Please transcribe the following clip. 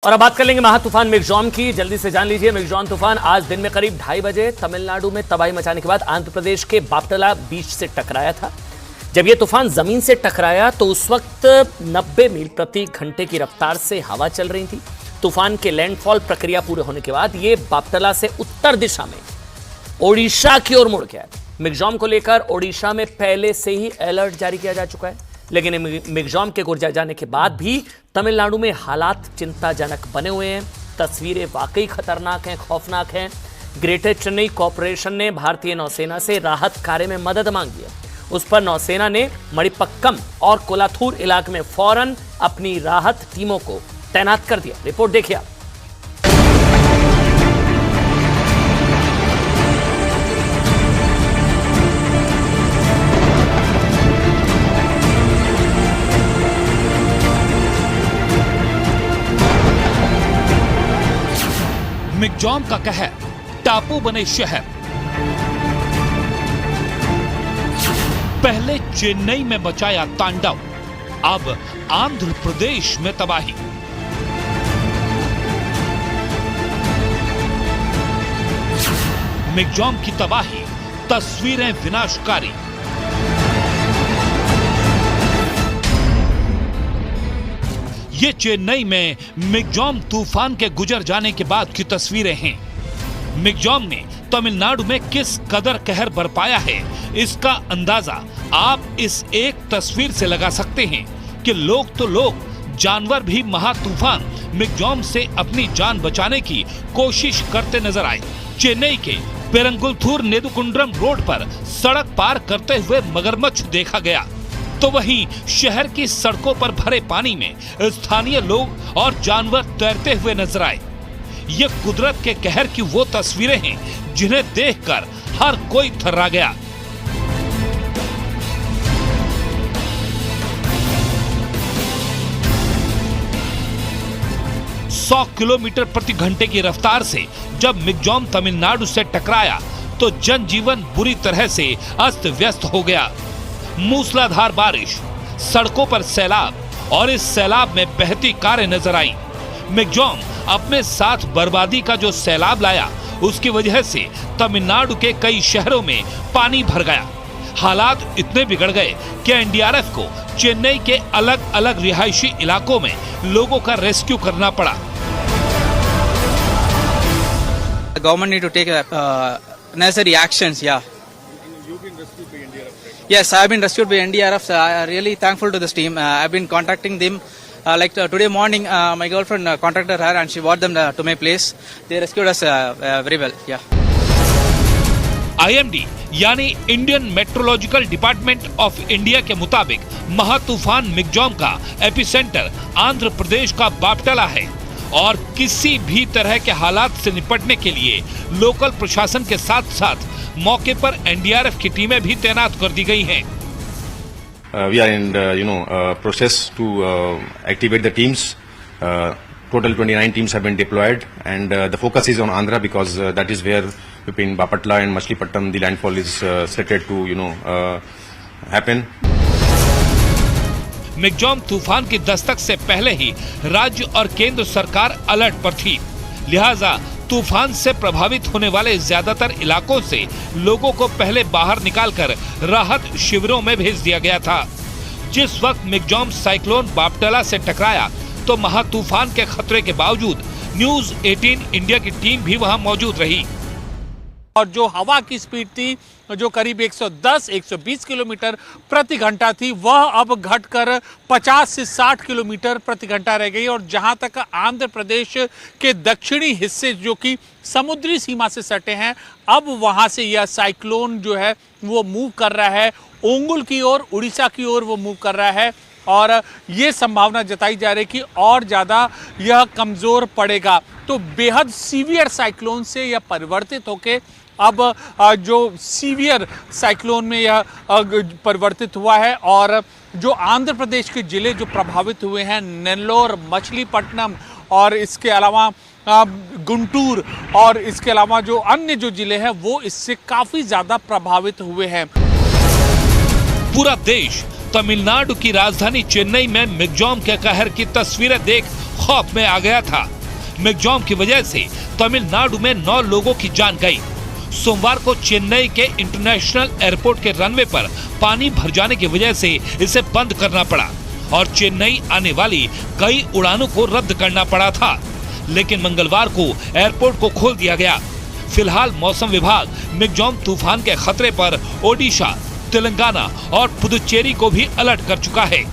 और अब बात कर लेंगे महातूफान मिगजॉम की। जल्दी से जान लीजिए, मिगजॉम तूफान आज दिन में करीब 2:30 बजे तमिलनाडु में तबाही मचाने के बाद आंध्र प्रदेश के बापटला बीच से टकराया था। जब यह तूफान जमीन से टकराया तो उस वक्त 90 मील प्रति घंटे की रफ्तार से हवा चल रही थी। तूफान के लैंडफॉल प्रक्रिया पूरे होने के बाद यह बापटला से उत्तर दिशा में ओडिशा की ओर मुड़ गया। मिगजॉम को लेकर ओडिशा में पहले से ही अलर्ट जारी किया जा चुका है, लेकिन मिगजॉम के गुजर जाने के बाद भी तमिलनाडु में हालात चिंताजनक बने हुए हैं। तस्वीरें वाकई खतरनाक हैं, खौफनाक हैं। ग्रेटर चेन्नई कॉरपोरेशन ने भारतीय नौसेना से राहत कार्य में मदद मांगी है। उस पर नौसेना ने मणिपक्कम और कोलाथूर इलाके में फौरन अपनी राहत टीमों को तैनात कर दिया। रिपोर्ट देखिए आप। मिगजॉम का कहर, टापू बने शहर। पहले चेन्नई में मचाया तांडव, अब आंध्र प्रदेश में तबाही। मिगजॉम की तबाही, तस्वीरें विनाशकारी। ये चेन्नई में मिगजॉम तूफान के गुजर जाने के बाद की तस्वीरें हैं। मिगजॉम ने तमिलनाडु में किस कदर कहर बरपाया है, इसका अंदाजा आप इस एक तस्वीर से लगा सकते हैं कि लोग तो लोग, जानवर भी महातूफान मिगजॉम से अपनी जान बचाने की कोशिश करते नजर आए। चेन्नई के पेरंगुलथूर नेदुकुंड्रम रोड पर सड़क पार करते हुए मगरमच्छ देखा गया, तो वहीं शहर की सड़कों पर भरे पानी में स्थानीय लोग और जानवर तैरते हुए नजर आए। ये कुदरत के कहर की वो तस्वीरें हैं जिन्हें देखकर हर कोई थर्रा गया। सौ किलोमीटर प्रति घंटे की रफ्तार से जब मिगजॉम तमिलनाडु से टकराया तो जनजीवन बुरी तरह से अस्त व्यस्त हो गया। मूसलाधार बारिश, सड़कों पर सैलाब और इस सैलाब में बहती कारें नजर आई। मिगजॉम अपने साथ बर्बादी का जो सैलाब लाया, उसकी वजह से तमिलनाडु के कई शहरों में पानी भर गया। हालात इतने बिगड़ गए कि एनडीआरएफ को चेन्नई के अलग अलग रिहायशी इलाकों में लोगों का रेस्क्यू करना पड़ा। Government need to take necessary actions. Yeah. You've been rescued by NDRF, right? Yes, I have been rescued by NDRF. I'm really thankful to this team. I've been contacting them. Today morning, my girlfriend contacted her and she brought them to my place. They rescued us very well. Yeah. IMD यानी Indian meteorological department of India के मुताबिक महातूफान मिगजॉम का epicentre Andhra Pradesh का बापटला है और किसी भी तरह के हालात से निपटने के लिए लोकल प्रशासन के साथ साथ मौके पर एनडीआरएफ की टीमें भी तैनात कर दी गई हैं। We are in process to activate the teams. Total 29 teams have been deployed, and the focus is on Andhra because that is where between Bapatla and Machilipatnam the landfall is slated to happen. मिगजॉम तूफान की दस्तक से पहले ही राज्य और केंद्र सरकार alert पर थी, लिहाजा तूफान से प्रभावित होने वाले ज्यादातर इलाकों से लोगों को पहले बाहर निकालकर राहत शिविरों में भेज दिया गया था। जिस वक्त मिगजॉम साइक्लोन बापटला से टकराया तो महातूफान के खतरे के बावजूद न्यूज 18 इंडिया की टीम भी वहां मौजूद रही। और जो हवा की स्पीड थी, जो करीब 110-120 किलोमीटर प्रति घंटा थी, वह अब घटकर 50 से 60 किलोमीटर प्रति घंटा रह गई। और जहां तक आंध्र प्रदेश के दक्षिणी हिस्से जो कि समुद्री सीमा से सटे हैं, अब वहां से यह साइक्लोन जो है वो मूव कर रहा है ओंगुल की ओर, उड़ीसा की ओर वो मूव कर रहा है। और ये संभावना जताई जा रही है कि और ज़्यादा यह कमज़ोर पड़ेगा, तो बेहद सीवियर साइक्लोन से यह परिवर्तित होकर अब जो सीवियर साइक्लोन में यह परिवर्तित हुआ है। और जो आंध्र प्रदेश के ज़िले जो प्रभावित हुए हैं, नेल्लोर, मछलीपट्टनम और इसके अलावा गुंटूर और इसके अलावा जो अन्य जो ज़िले हैं, वो इससे काफ़ी ज़्यादा प्रभावित हुए हैं। पूरा देश तमिलनाडु की राजधानी चेन्नई में मिगजॉम के कहर की तस्वीरें देख खौफ में आ गया था। मिग्जॉम की वजह से तमिलनाडु में 9 लोगों की जान गई। सोमवार को चेन्नई के इंटरनेशनल एयरपोर्ट के रनवे पर पानी भर जाने की वजह से इसे बंद करना पड़ा और चेन्नई आने वाली कई उड़ानों को रद्द करना पड़ा था। लेकिन मंगलवार को एयरपोर्ट को खोल दिया गया। फिलहाल मौसम विभाग मिग्जॉम तूफान के खतरे पर ओडिशा, तेलंगाना और पुदुचेरी को भी अलर्ट कर चुका है।